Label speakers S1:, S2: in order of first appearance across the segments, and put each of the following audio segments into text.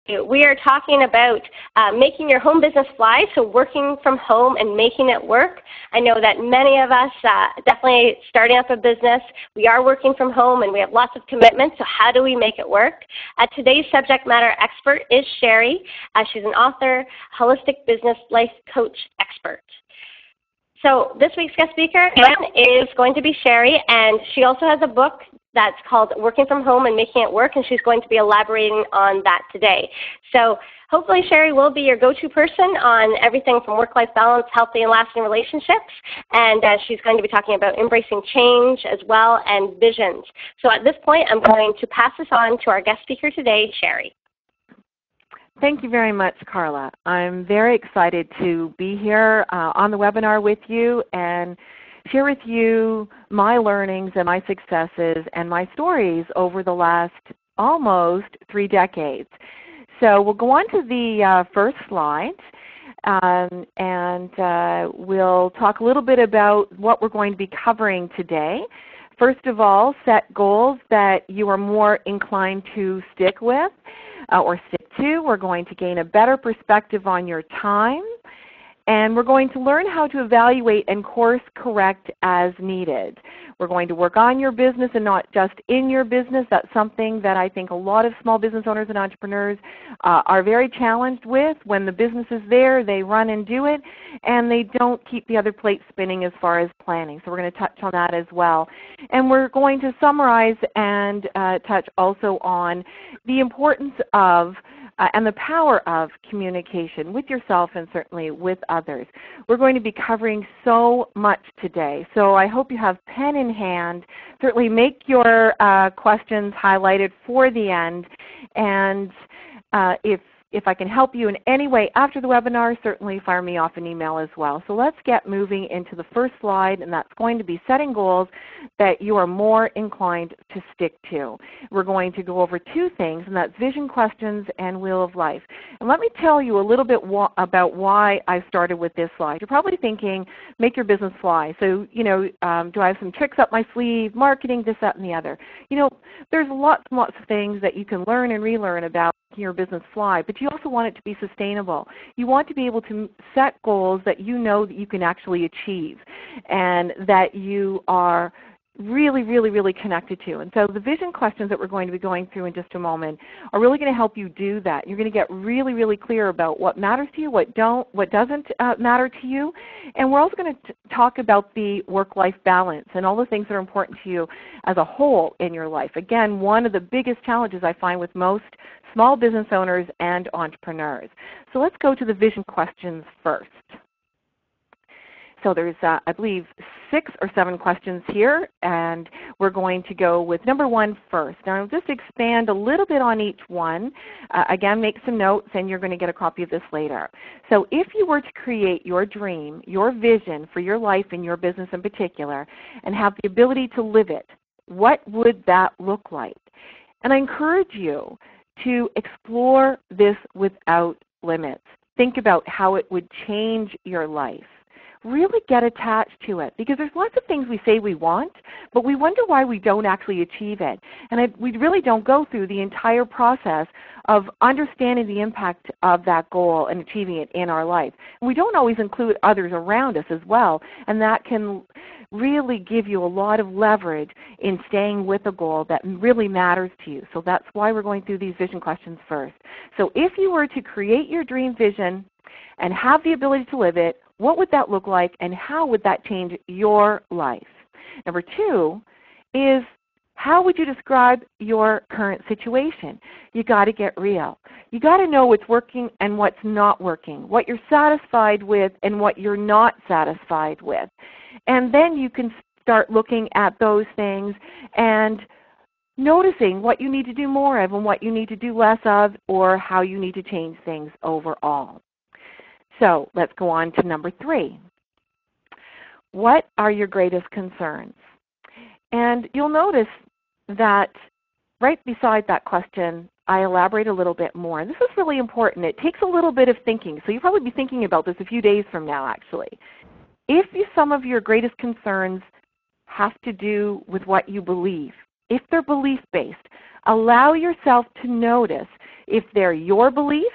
S1: We are talking about making your home business fly, so working from home and making it work. I know that many of us, definitely starting up a business, we are working from home and we have lots of commitments, so how do we make it work? Today's subject matter expert is Sheri. She's an author, holistic business life coach expert. So this week's guest speaker is going to be Sheri, and she also has a book that's called Working from Home and Making It Work, and she's going to be elaborating on that today. So hopefully Sheri will be your go-to person on everything from work-life balance, healthy and lasting relationships, and she's going to be talking about embracing change as well and visions. So at this point, I'm going to pass this on to our guest speaker today, Sheri.
S2: Thank you very much, Carla. I'm very excited to be here on the webinar with you and share with you my learnings and my successes and my stories over the last almost 3 decades. So we'll go on to the first slide, and we'll talk a little bit about what we're going to be covering today. First of all, set goals that you are more inclined to stick with or stick to. We're going to gain a better perspective on your time. And we're going to learn how to evaluate and course correct as needed. We're going to work on your business and not just in your business. That's something that I think a lot of small business owners and entrepreneurs are very challenged with. When the business is there, they run and do it, and they don't keep the other plate spinning as far as planning. So we're going to touch on that as well. And we're going to summarize and touch also on the importance of and the power of communication with yourself and certainly with others. We're going to be covering so much today, so I hope you have pen in hand. Certainly make your questions highlighted for the end, and if I can help you in any way after the webinar, certainly fire me off an email as well. So let's get moving into the first slide, and that's going to be setting goals that you are more inclined to stick to. We're going to go over 2 things, and that's vision questions and wheel of life. And let me tell you a little bit about why I started with this slide. You're probably thinking, make your business fly. So, do I have some tricks up my sleeve, marketing, this, that, and the other? There's lots and lots of things that you can learn and relearn about making your business fly, but you also want it to be sustainable. You want to be able to set goals that you know that you can actually achieve and that you are really, really, really connected to. And so the vision questions that we're going to be going through in just a moment are really going to help you do that. You're going to get really, really clear about what matters to you, what doesn't matter to you. And we're also going to talk about the work-life balance and all the things that are important to you as a whole in your life. Again, one of the biggest challenges I find with most small business owners and entrepreneurs. So let's go to the vision questions first. So there's, I believe, 6 or 7 questions here, and we're going to go with number 1 first. Now, I'll just expand a little bit on each one. Again, make some notes, and you're going to get a copy of this later. So if you were to create your dream, your vision for your life and your business in particular, and have the ability to live it, what would that look like? And I encourage you to explore this without limits. Think about how it would change your life. Really get attached to it, because there's lots of things we say we want, but we wonder why we don't actually achieve it. And we really don't go through the entire process of understanding the impact of that goal and achieving it in our life. And we don't always include others around us as well, and that can really give you a lot of leverage in staying with a goal that really matters to you. So that's why we're going through these vision questions first. So if you were to create your dream vision and have the ability to live it, what would that look like, and how would that change your life? Number 2 is, how would you describe your current situation? You got to get real. You got to know what's working and what's not working, what you're satisfied with and what you're not satisfied with. And then you can start looking at those things and noticing what you need to do more of and what you need to do less of, or how you need to change things overall. So let's go on to number 3. What are your greatest concerns? And you'll notice that right beside that question, I elaborate a little bit more. And this is really important. It takes a little bit of thinking. So you'll probably be thinking about this a few days from now, actually. If some of your greatest concerns have to do with what you believe, if they're belief-based, allow yourself to notice if they're your beliefs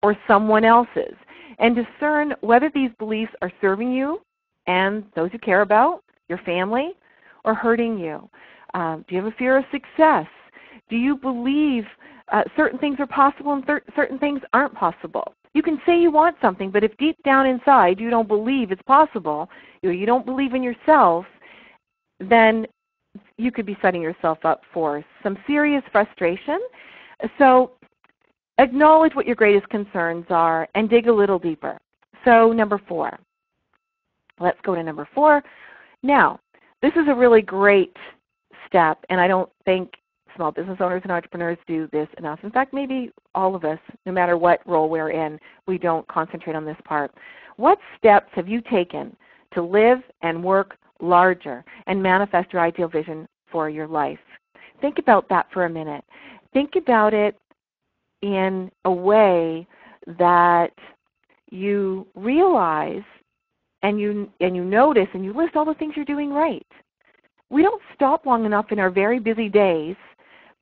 S2: or someone else's, and discern whether these beliefs are serving you and those you care about, your family, or hurting you. Do you have a fear of success? Do you believe certain things are possible and certain things aren't possible? You can say you want something, but if deep down inside you don't believe it's possible, you don't believe in yourself, then you could be setting yourself up for some serious frustration. So acknowledge what your greatest concerns are and dig a little deeper. So number 4. Let's go to number 4. Now, this is a really great step, and I don't think small business owners and entrepreneurs do this enough. In fact, maybe all of us, no matter what role we're in, we don't concentrate on this part. What steps have you taken to live and work larger and manifest your ideal vision for your life? Think about that for a minute. Think about it in a way that you realize and you notice and you list all the things you're doing right. We don't stop long enough in our very busy days,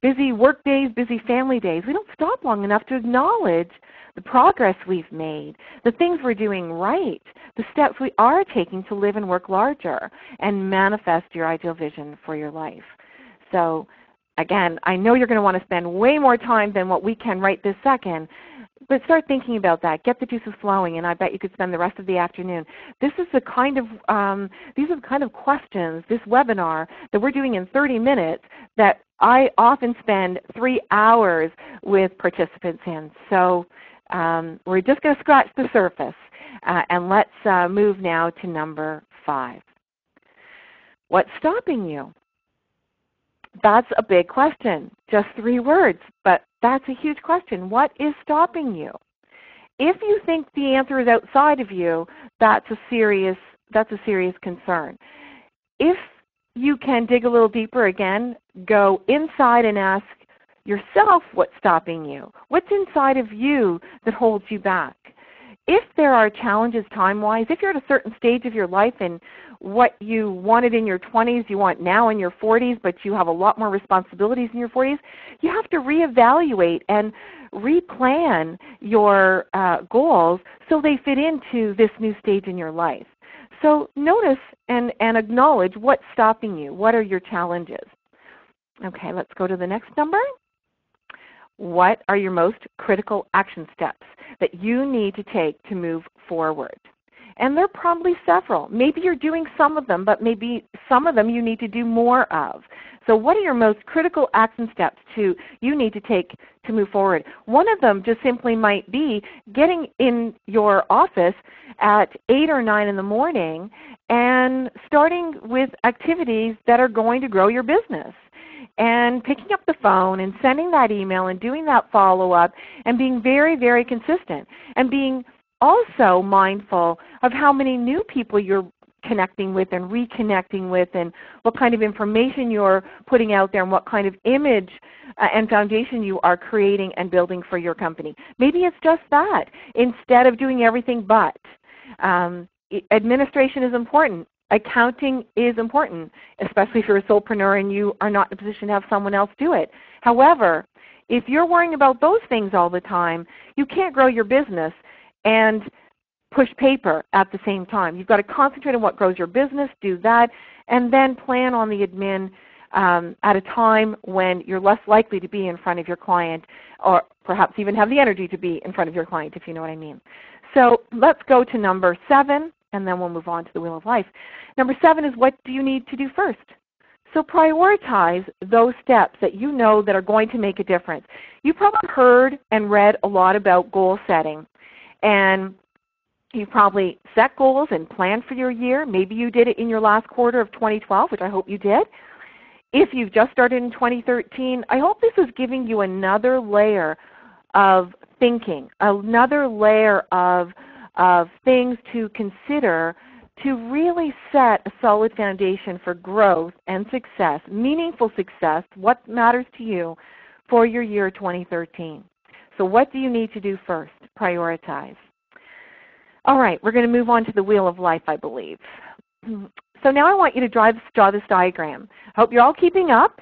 S2: busy work days, busy family days. We don't stop long enough to acknowledge the progress we've made, the things we're doing right, the steps we are taking to live and work larger and manifest your ideal vision for your life. So again, I know you're going to want to spend way more time than what we can right this second, but start thinking about that. Get the juices flowing, and I bet you could spend the rest of the afternoon. This is the kind of these are the kind of questions, this webinar that we're doing in 30 minutes that I often spend 3 hours with participants in. So we're just going to scratch the surface, and let's move now to number 5. What's stopping you? That's a big question. Just 3 words, but that's a huge question. What is stopping you? If you think the answer is outside of you, that's a serious concern. If you can dig a little deeper again, go inside and ask yourself what's stopping you. What's inside of you that holds you back? If there are challenges time-wise, if you're at a certain stage of your life and what you wanted in your 20s you want now in your 40s, but you have a lot more responsibilities in your 40s, you have to reevaluate and replan your goals so they fit into this new stage in your life. So notice and acknowledge what's stopping you. What are your challenges? Okay, let's go to the next number. What are your most critical action steps that you need to take to move forward? And there are probably several. Maybe you're doing some of them, but maybe some of them you need to do more of. So what are your most critical action steps you need to take to move forward? One of them just simply might be getting in your office at 8 or 9 in the morning and starting with activities that are going to grow your business. And picking up the phone and sending that email and doing that follow-up and being very, very consistent. And being also mindful of how many new people you're connecting with and reconnecting with and what kind of information you're putting out there and what kind of image and foundation you are creating and building for your company. Maybe it's just that instead of doing everything but. Administration is important. Accounting is important, especially if you're a solopreneur and you are not in a position to have someone else do it. However, if you're worrying about those things all the time, you can't grow your business and push paper at the same time. You've got to concentrate on what grows your business, do that, and then plan on the admin at a time when you're less likely to be in front of your client or perhaps even have the energy to be in front of your client, if you know what I mean. So let's go to number 7. And then we'll move on to the Wheel of Life. Number 7 is what do you need to do first? So prioritize those steps that you know that are going to make a difference. You've probably heard and read a lot about goal setting. And you've probably set goals and planned for your year. Maybe you did it in your last quarter of 2012, which I hope you did. If you've just started in 2013, I hope this is giving you another layer of thinking, another layer of things to consider to really set a solid foundation for growth and success, meaningful success, what matters to you for your year 2013. So what do you need to do first? Prioritize. All right, we're going to move on to the Wheel of Life, I believe. So now I want you to draw this diagram. I hope you're all keeping up.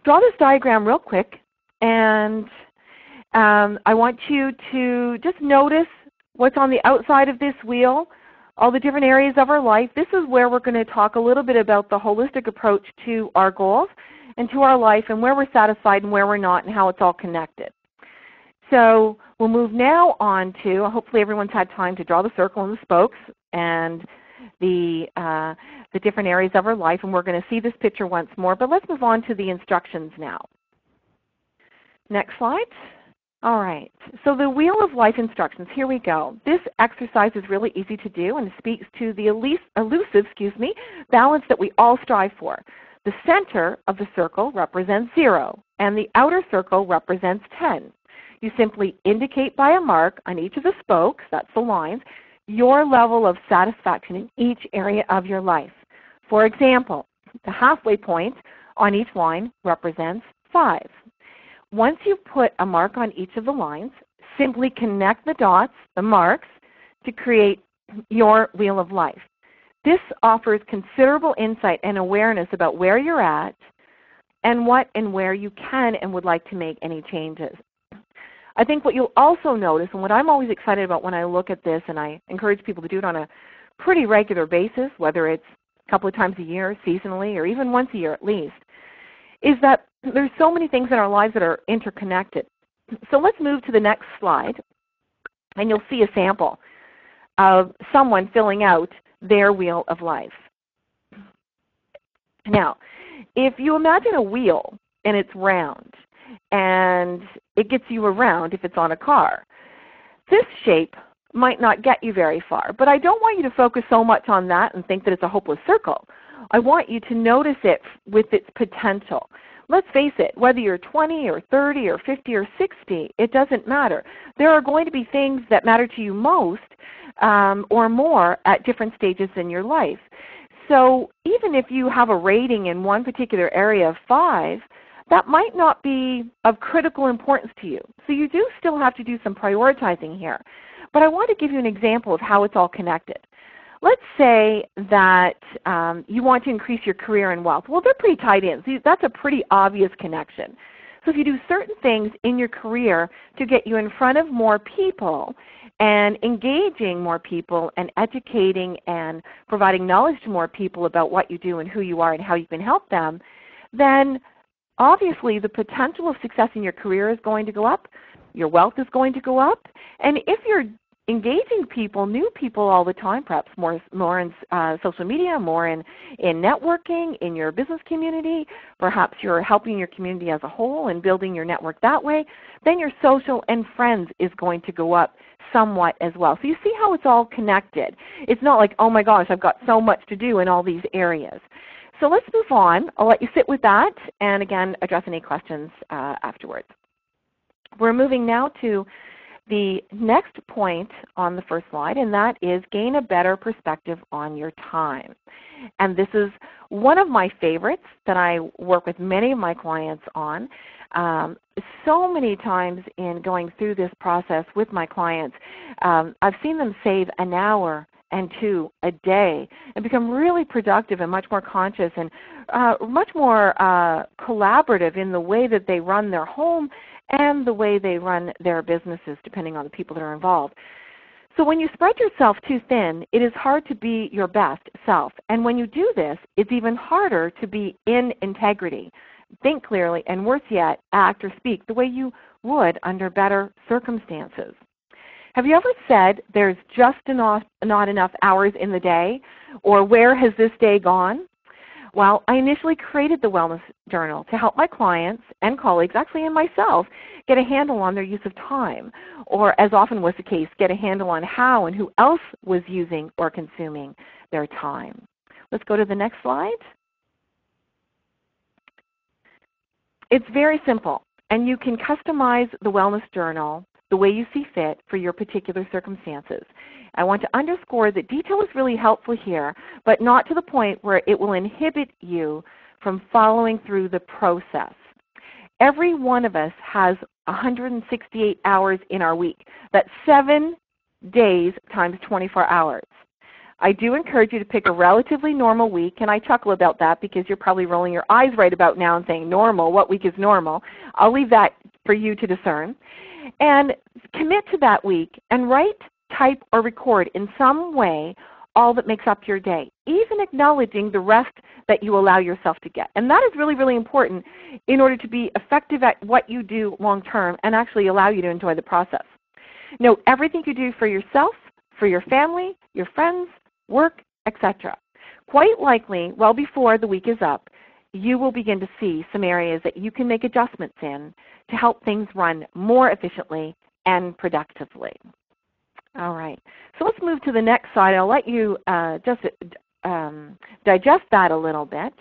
S2: Draw this diagram real quick, and I want you to just notice what's on the outside of this wheel, all the different areas of our life. This is where we're going to talk a little bit about the holistic approach to our goals and to our life and where we're satisfied and where we're not and how it's all connected. So we'll move now on to, hopefully everyone's had time to draw the circle and the spokes and the different areas of our life, and we're going to see this picture once more, but let's move on to the instructions now. Next slide. All right, so the Wheel of Life instructions, here we go. This exercise is really easy to do and speaks to the elusive balance that we all strive for. The center of the circle represents 0, and the outer circle represents 10. You simply indicate by a mark on each of the spokes, that's the lines, your level of satisfaction in each area of your life. For example, the halfway point on each line represents 5. Once you've put a mark on each of the lines, simply connect the dots, the marks, to create your Wheel of Life. This offers considerable insight and awareness about where you're at and what and where you can and would like to make any changes. I think what you'll also notice, and what I'm always excited about when I look at this, and I encourage people to do it on a pretty regular basis, whether it's a couple of times a year, seasonally, or even once a year at least, is that there's so many things in our lives that are interconnected. So let's move to the next slide, and you'll see a sample of someone filling out their Wheel of Life. Now, if you imagine a wheel and it's round, and it gets you around if it's on a car, this shape might not get you very far. But I don't want you to focus so much on that and think that it's a hopeless circle. I want you to notice it with its potential. Let's face it, whether you're 20 or 30 or 50 or 60, it doesn't matter. There are going to be things that matter to you most or more at different stages in your life. So even if you have a rating in one particular area of 5, that might not be of critical importance to you. So you do still have to do some prioritizing here. But I want to give you an example of how it's all connected. Let's say that you want to increase your career and wealth. Well, they're pretty tied in. So that's a pretty obvious connection. So if you do certain things in your career to get you in front of more people and engaging more people and educating and providing knowledge to more people about what you do and who you are and how you can help them, then obviously the potential of success in your career is going to go up, your wealth is going to go up, and if you're engaging people, new people all the time, perhaps more in social media, more in networking, in your business community, perhaps you're helping your community as a whole and building your network that way, then your social and friends is going to go up somewhat as well. So you see how it's all connected. It's not like, oh my gosh, I've got so much to do in all these areas. So let's move on. I'll let you sit with that and again address any questions afterwards. We're moving now to the next point on the first slide, and that is gain a better perspective on your time. And this is one of my favorites that I work with many of my clients on. So many times in going through this process with my clients, I've seen them save an hour and 2 a day and become really productive and much more conscious and much more collaborative in the way that they run their home and the way they run their businesses, depending on the people that are involved. So when you spread yourself too thin, it is hard to be your best self. And when you do this, it's even harder to be in integrity, think clearly, and worse yet, act or speak the way you would under better circumstances. Have you ever said there's just not enough hours in the day, or where has this day gone? Well, I initially created the Wellness Journal to help my clients and colleagues, actually and myself, get a handle on their use of time, or as often was the case, get a handle on how and who else was using or consuming their time. Let's go to the next slide. It's very simple, and you can customize the Wellness Journal the way you see fit for your particular circumstances. I want to underscore that detail is really helpful here, but not to the point where it will inhibit you from following through the process. Every one of us has 168 hours in our week. That's 7 days times 24 hours. I do encourage you to pick a relatively normal week, and I chuckle about that because you're probably rolling your eyes right about now and saying, normal, what week is normal? I'll leave that for you to discern. And commit to that week and write, type, or record in some way all that makes up your day, even acknowledging the rest that you allow yourself to get. And that is really, really important in order to be effective at what you do long term and actually allow you to enjoy the process. Note everything you do for yourself, for your family, your friends, work, etc. Quite likely, well before the week is up, you will begin to see some areas that you can make adjustments in to help things run more efficiently and productively. All right, so let's move to the next slide. I'll let you just digest that a little bit.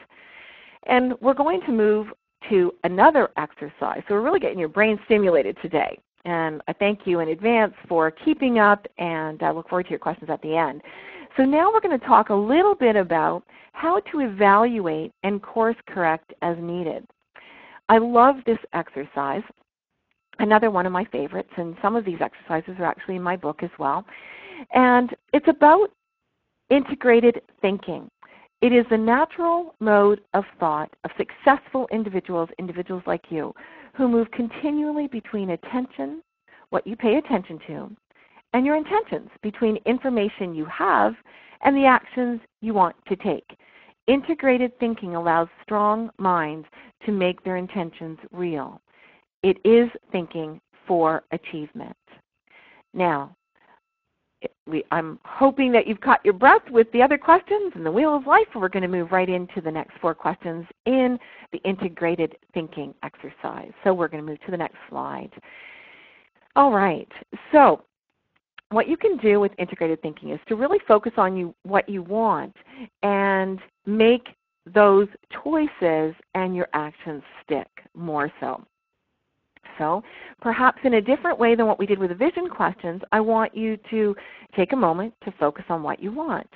S2: And we're going to move to another exercise. So we're really getting your brain stimulated today. And I thank you in advance for keeping up, and I look forward to your questions at the end. So now we're going to talk a little bit about how to evaluate and course correct as needed. I love this exercise. Another one of my favorites, and some of these exercises are actually in my book as well. And it's about integrated thinking. It is the natural mode of thought of successful individuals like you, who move continually between attention, what you pay attention to, and your intentions, between information you have and the actions you want to take. Integrated thinking allows strong minds to make their intentions real. It is thinking for achievement. Now, I'm hoping that you've caught your breath with the other questions and the wheel of life, and we're going to move right into the next 4 questions in the integrated thinking exercise. So we're going to move to the next slide. All right, so what you can do with integrated thinking is to really focus on what you want and make those choices and your actions stick more so. So perhaps in a different way than what we did with the vision questions, I want you to take a moment to focus on what you want.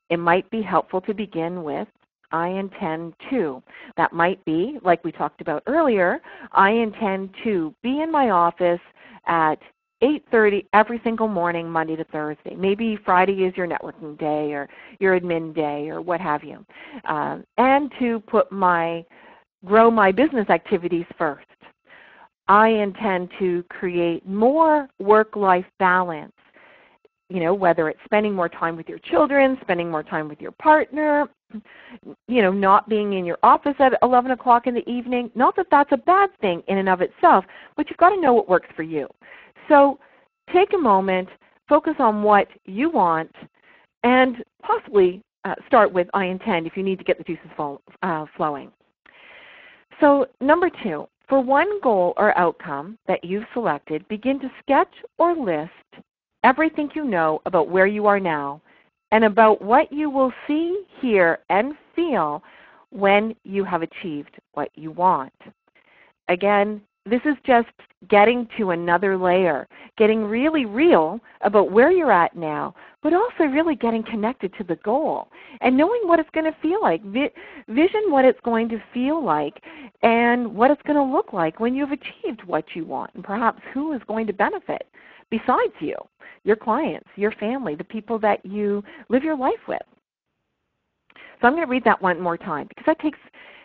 S2: It might be helpful to begin with, I intend to. That might be, like we talked about earlier, I intend to be in my office at 8:30 every single morning, Monday to Thursday. Maybe Friday is your networking day or your admin day or what have you. And to grow my business activities first. I intend to create more work-life balance, whether it's spending more time with your children, spending more time with your partner, not being in your office at 11 o'clock in the evening. Not that that's a bad thing in and of itself, but you've got to know what works for you. So take a moment, focus on what you want, and possibly start with I intend if you need to get the juices flowing. So number 2. For one goal or outcome that you've selected, begin to sketch or list everything you know about where you are now and about what you will see, hear, and feel when you have achieved what you want. Again, this is just getting to another layer, getting really real about where you're at now, but also really getting connected to the goal and knowing what it's going to feel like. Vision what it's going to feel like and what it's going to look like when you've achieved what you want, and perhaps who is going to benefit besides you, your clients, your family, the people that you live your life with. So I'm going to read that one more time because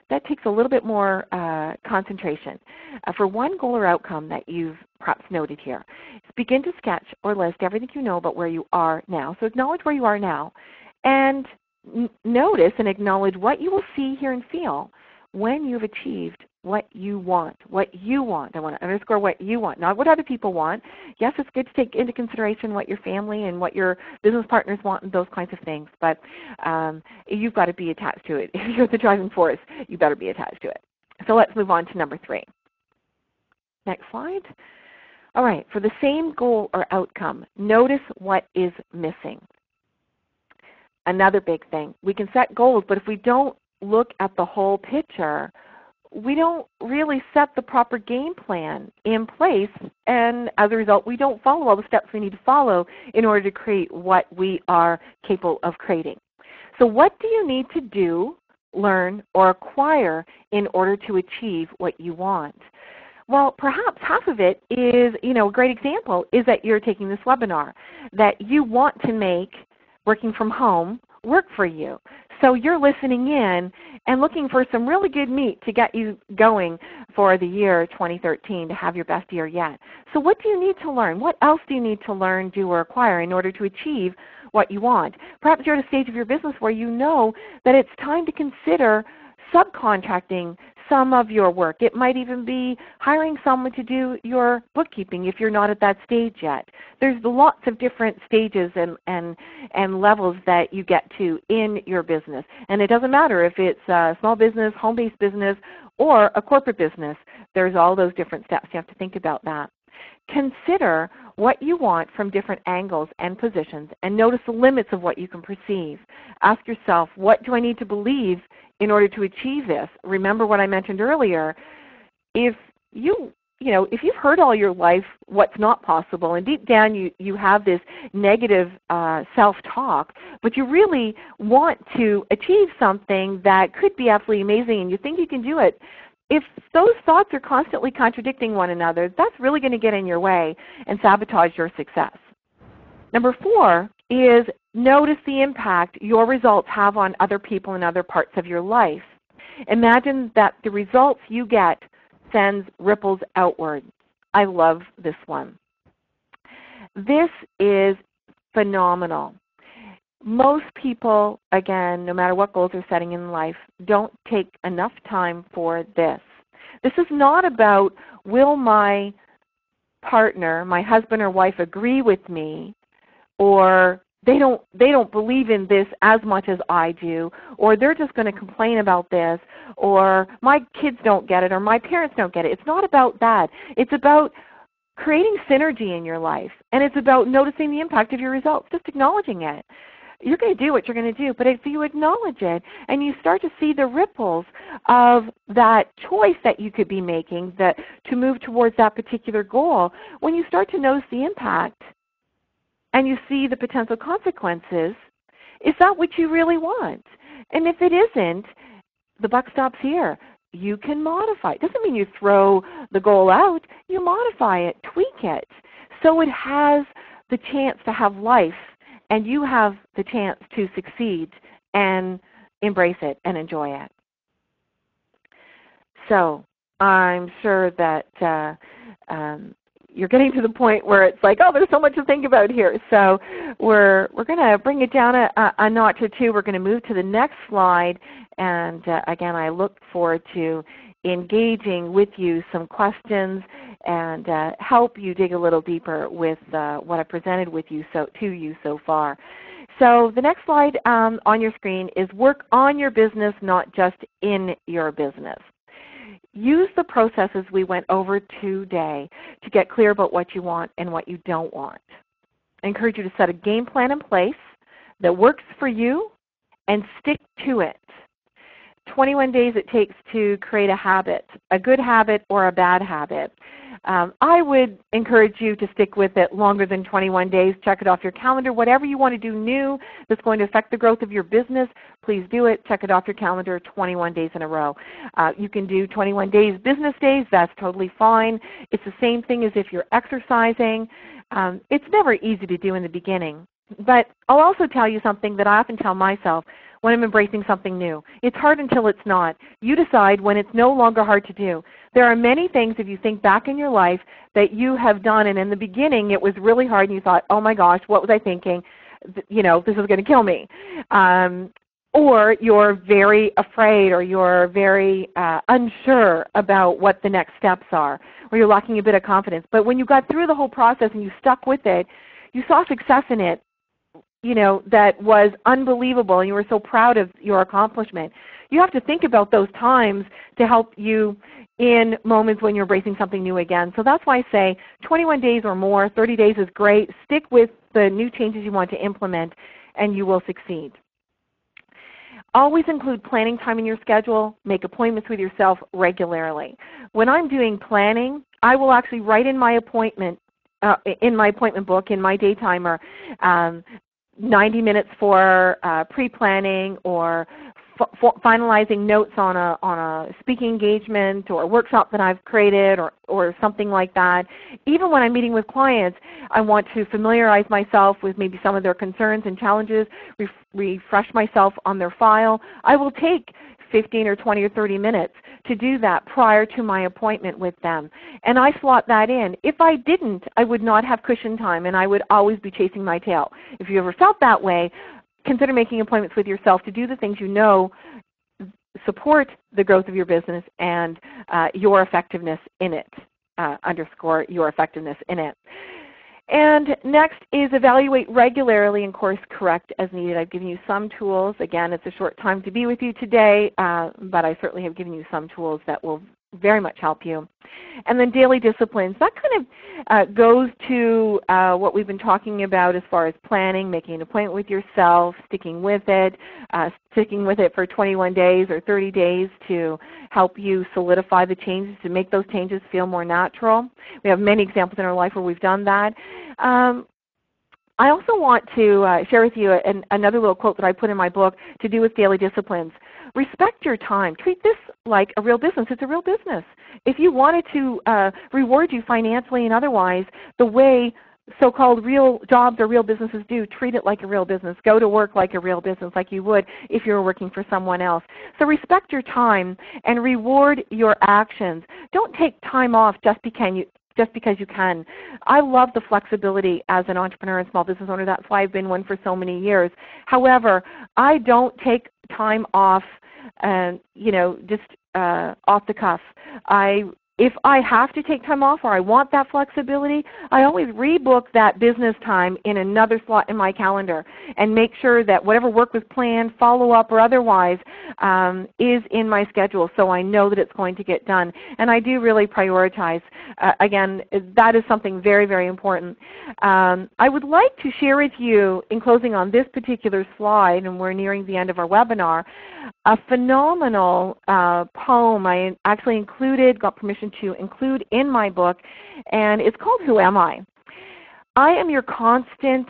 S2: that takes a little bit more concentration. For one goal or outcome that you've perhaps noted here, begin to sketch or list everything you know about where you are now. So acknowledge where you are now and notice and acknowledge what you will see, hear, and feel when you've achieved what you want. What you want. I want to underscore what you want, not what other people want. Yes, it's good to take into consideration what your family and what your business partners want and those kinds of things, but you've got to be attached to it. If you're the driving force, you better be attached to it. So let's move on to number 3. Next slide. All right, for the same goal or outcome, notice what is missing. Another big thing. We can set goals, but if we don't look at the whole picture, we don't really set the proper game plan in place, and as a result, we don't follow all the steps we need to follow in order to create what we are capable of creating. So what do you need to do, learn, or acquire in order to achieve what you want? Well, perhaps half of it is, a great example is that you're taking this webinar, that you want to make working from home work for you. So you're listening in and looking for some really good meat to get you going for the year 2013 to have your best year yet. So what do you need to learn? What else do you need to learn, do, or acquire in order to achieve what you want? Perhaps you're at a stage of your business where you know that it's time to consider subcontracting some of your work. It might even be hiring someone to do your bookkeeping if you're not at that stage yet. There's lots of different stages and levels that you get to in your business. And it doesn't matter if it's a small business, home-based business, or a corporate business. There's all those different steps. You have to think about that. Consider what you want from different angles and positions and notice the limits of what you can perceive. Ask yourself, what do I need to believe in order to achieve this? Remember what I mentioned earlier. If if you've heard all your life what's not possible, and deep down you have this negative self-talk, but you really want to achieve something that could be absolutely amazing and you think you can do it, if those thoughts are constantly contradicting one another, that's really going to get in your way and sabotage your success. Number 4 is notice the impact your results have on other people and other parts of your life. Imagine that the results you get sends ripples outward. I love this one. This is phenomenal. Most people, again, no matter what goals they're setting in life, don't take enough time for this. This is not about, will my partner, my husband or wife, agree with me, or they don't believe in this as much as I do, or they're just going to complain about this, or my kids don't get it, or my parents don't get it. It's not about that. It's about creating synergy in your life, and it's about noticing the impact of your results, just acknowledging it. You're going to do what you're going to do, but if you acknowledge it and you start to see the ripples of that choice that you could be making to move towards that particular goal, when you start to notice the impact and you see the potential consequences, is that what you really want? And if it isn't, the buck stops here. You can modify. It doesn't mean you throw the goal out. You modify it, tweak it, so it has the chance to have life, and you have the chance to succeed and embrace it and enjoy it. So I'm sure that you're getting to the point where it's like, oh, there's so much to think about here. So we're going to bring it down a notch or two. We're going to move to the next slide. And again, I look forward to engaging with you some questions and help you dig a little deeper with what I presented with you to you so far. So the next slide on your screen is work on your business, not just in your business. Use the processes we went over today to get clear about what you want and what you don't want. I encourage you to set a game plan in place that works for you and stick to it. 21 days it takes to create a habit, a good habit or a bad habit. I would encourage you to stick with it longer than 21 days. Check it off your calendar. Whatever you want to do new that's going to affect the growth of your business, please do it. Check it off your calendar 21 days in a row. You can do 21 days business days. That's totally fine. It's the same thing as if you're exercising. It's never easy to do in the beginning. But I'll also tell you something that I often tell myself when I'm embracing something new. It's hard until it's not. You decide when it's no longer hard to do. There are many things, if you think back in your life, that you have done, and in the beginning it was really hard and you thought, oh my gosh, what was I thinking? You know, this is going to kill me. Or you're very afraid, or you're very unsure about what the next steps are, or you're lacking a bit of confidence. But when you got through the whole process and you stuck with it, you saw success in it, you know, that was unbelievable, and you were so proud of your accomplishment. You have to think about those times to help you in moments when you're embracing something new again. So that's why I say 21 days or more, 30 days is great. Stick with the new changes you want to implement, and you will succeed. Always include planning time in your schedule. Make appointments with yourself regularly. When I'm doing planning, I will actually write in my appointment book, in my day timer, 90 minutes for pre-planning, or finalizing notes on a speaking engagement or a workshop that I've created or something like that. Even when I'm meeting with clients, I want to familiarize myself with maybe some of their concerns and challenges, refresh myself on their file. I will take 15 or 20 or 30 minutes to do that prior to my appointment with them. And I slot that in. If I didn't, I would not have cushion time and I would always be chasing my tail. If you ever felt that way, consider making appointments with yourself to do the things you know support the growth of your business and your effectiveness in it, underscore your effectiveness in it. And next is evaluate regularly and course correct as needed. I've given you some tools. Again, it's a short time to be with you today, but I certainly have given you some tools that will very much help you. And then daily disciplines. That kind of goes to what we've been talking about as far as planning, making an appointment with yourself, sticking with it for 21 days or 30 days to help you solidify the changes, to make those changes feel more natural. We have many examples in our life where we've done that. I also want to share with you another little quote that I put in my book to do with daily disciplines. Respect your time. Treat this like a real business. It's a real business. If you wanted to reward you financially and otherwise the way so-called real jobs or real businesses do, treat it like a real business. Go to work like a real business, like you would if you were working for someone else. So respect your time and reward your actions. Don't take time off just because you can. I love the flexibility as an entrepreneur and small business owner. That's why I've been one for so many years. However, I don't take time off, just off the cuff. If I have to take time off or I want that flexibility, I always rebook that business time in another slot in my calendar and make sure that whatever work was planned, follow-up or otherwise, is in my schedule so I know that it's going to get done. And I do really prioritize. Again, that is something very, very important. I would like to share with you, in closing on this particular slide, and we're nearing the end of our webinar, a phenomenal poem I actually got permission to include in my book, and it's called Who Am I? I am your constant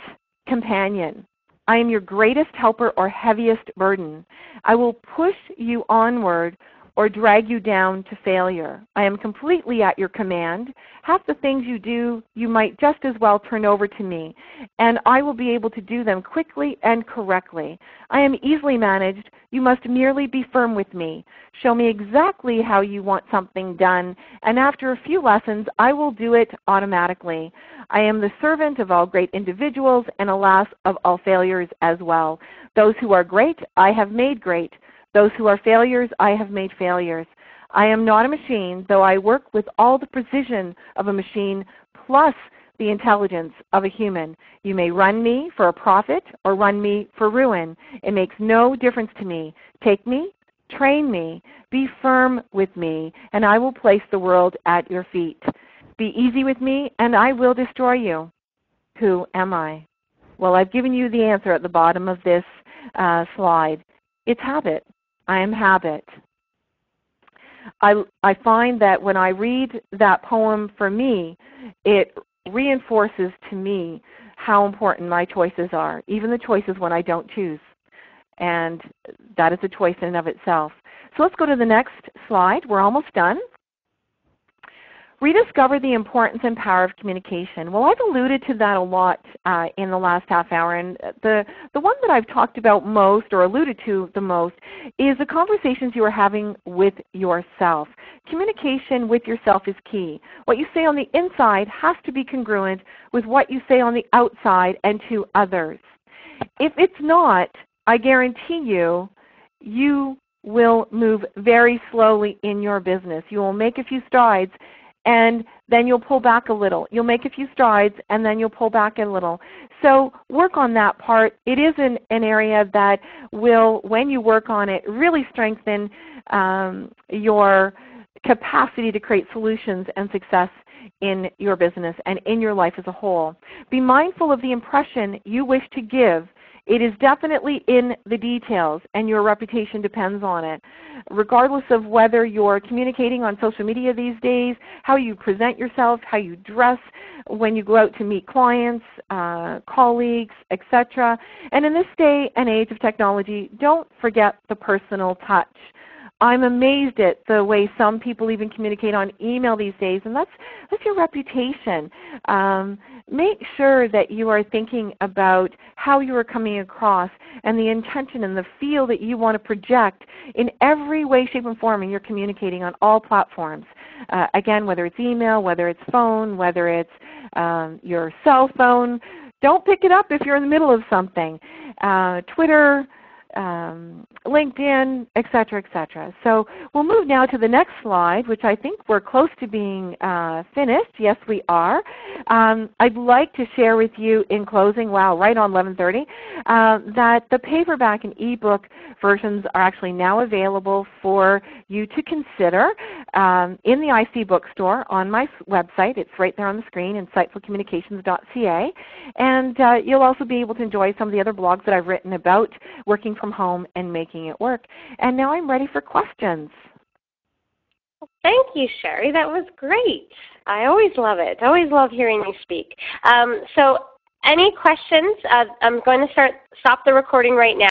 S2: companion. I am your greatest helper or heaviest burden. I will push you onward or drag you down to failure. I am completely at your command. Half the things you do, you might just as well turn over to me, and I will be able to do them quickly and correctly. I am easily managed. You must merely be firm with me. Show me exactly how you want something done, and after a few lessons, I will do it automatically. I am the servant of all great individuals, and alas, of all failures as well. Those who are great, I have made great. Those who are failures, I have made failures. I am not a machine, though I work with all the precision of a machine plus the intelligence of a human. You may run me for a profit or run me for ruin. It makes no difference to me. Take me, train me, be firm with me, and I will place the world at your feet. Be easy with me, and I will destroy you. Who am I? Well, I've given you the answer at the bottom of this slide. It's habit. I am habit. I find that when I read that poem for me, it reinforces to me how important my choices are, even the choices when I don't choose. And that is a choice in and of itself. So let's go to the next slide. We're almost done. Rediscover the importance and power of communication. Well, I've alluded to that a lot in the last half hour, and the one that I've talked about most or alluded to the most is the conversations you are having with yourself. Communication with yourself is key. What you say on the inside has to be congruent with what you say on the outside and to others. If it's not, I guarantee you, you will move very slowly in your business. You will make a few strides, and then you'll pull back a little. You'll make a few strides, and then you'll pull back a little. So work on that part. It is an area that will, when you work on it, really strengthen your capacity to create solutions and success in your business and in your life as a whole. Be mindful of the impression you wish to give It is definitely in the details, and your reputation depends on it. Regardless of whether you're communicating on social media these days, how you present yourself, how you dress when you go out to meet clients, colleagues, etc. And in this day and age of technology, don't forget the personal touch. I'm amazed at the way some people even communicate on email these days, and that's your reputation. Make sure that you are thinking about how you are coming across and the intention and the feel that you want to project in every way, shape, and form, and you're communicating on all platforms. Again, whether it's email, whether it's phone, whether it's your cell phone. Don't pick it up if you're in the middle of something. Twitter, LinkedIn, etc., etc. So we'll move now to the next slide, which I think we're close to being finished. Yes, we are. I'd like to share with you in closing, wow, right on 11:30, that the paperback and ebook versions are actually now available for you to consider in the IC bookstore on my website. It's right there on the screen, insightfulcommunications.ca. And you'll also be able to enjoy some of the other blogs that I've written about working from home and making it work. And now I'm ready for questions.
S1: Thank you, Sheri. That was great. I always love it. I always love hearing you speak. So any questions? I'm going to stop the recording right now.